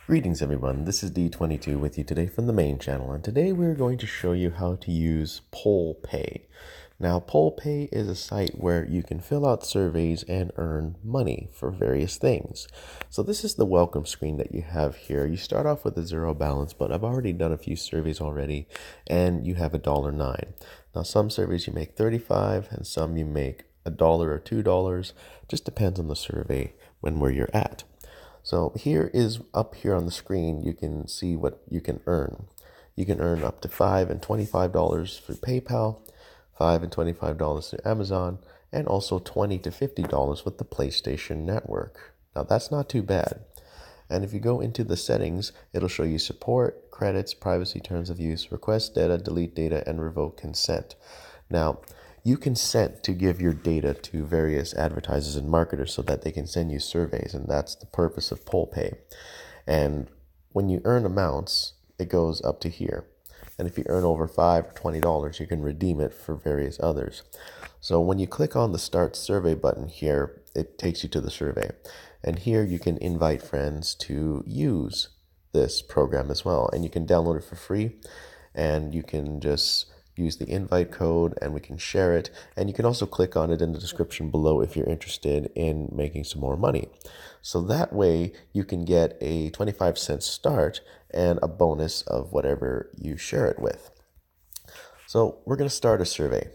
Greetings everyone, this is D22 with you today from the main channel, and today we're going to show you how to use PollPay. Now PollPay is a site where you can fill out surveys and earn money for various things. So this is the welcome screen that you have here. You start off with a zero balance, but I've already done a few surveys already, and you have $1.09. Now some surveys you make 35 and some you make $1 or $2, just depends on the survey and where you're at. So here is up here on the screen, you can see what you can earn. You can earn up to $5 and $25 for PayPal, $5 and $25 through Amazon, and also $20 to $50 with the PlayStation Network. Now that's not too bad. And if you go into the settings, it'll show you support, credits, privacy, terms of use, request data, delete data, and revoke consent. Now, you consent to give your data to various advertisers and marketers so that they can send you surveys, and that's the purpose of PollPay. And when you earn amounts, it goes up to here. And if you earn over $5 or $20, you can redeem it for various others. So when you click on the Start Survey button here, it takes you to the survey. And here you can invite friends to use this program as well. And you can download it for free, and you can just use the invite code and we can share it. And you can also click on it in the description below if you're interested in making some more money. So that way you can get a 25-cent start and a bonus of whatever you share it with. So we're going to start a survey.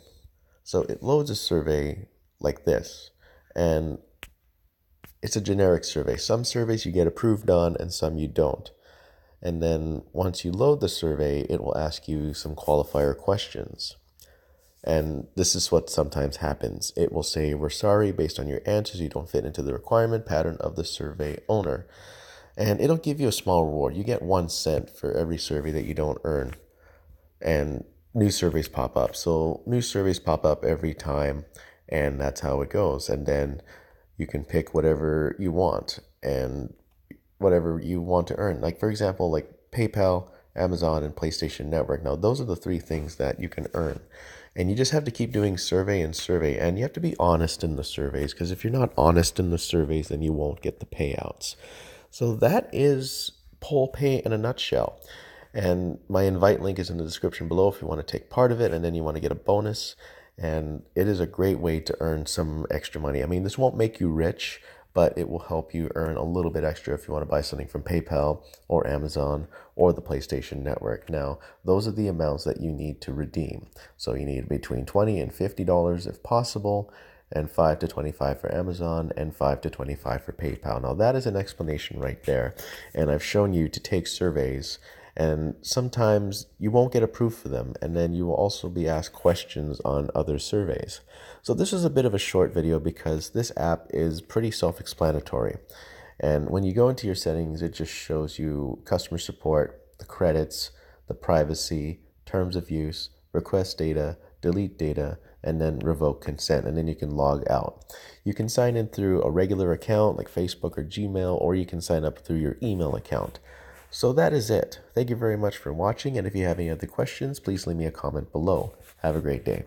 So it loads a survey like this, and it's a generic survey. Some surveys you get approved on and some you don't. And then once you load the survey, it will ask you some qualifier questions. And this is what sometimes happens. It will say, "We're sorry, based on your answers, you don't fit into the requirement pattern of the survey owner." And it'll give you a small reward. You get 1 cent for every survey that you don't earn. And new surveys pop up. So new surveys pop up every time, and that's how it goes. And then you can pick whatever you want and whatever you want to earn. Like for example, like PayPal, Amazon, and PlayStation Network. Now those are the 3 things that you can earn. And you just have to keep doing survey and survey, and you have to be honest in the surveys, because if you're not honest in the surveys, then you won't get the payouts. So that is PollPay in a nutshell. And my invite link is in the description below if you want to take part of it and then you want to get a bonus. And it is a great way to earn some extra money. I mean, this won't make you rich, but it will help you earn a little bit extra if you want to buy something from PayPal or Amazon or the PlayStation Network. Now, those are the amounts that you need to redeem. So you need between $20 and $50 if possible, and $5 to $25 for Amazon, and $5 to $25 for PayPal. Now, that is an explanation right there. And I've shown you to take surveys, and sometimes you won't get approved for them, and then you will also be asked questions on other surveys. So this is a bit of a short video because this app is pretty self-explanatory. And when you go into your settings, it just shows you customer support, the credits, the privacy, terms of use, request data, delete data, and then revoke consent, and then you can log out. You can sign in through a regular account like Facebook or Gmail, or you can sign up through your email account. So that is it. Thank you very much for watching, and if you have any other questions, please leave me a comment below. Have a great day.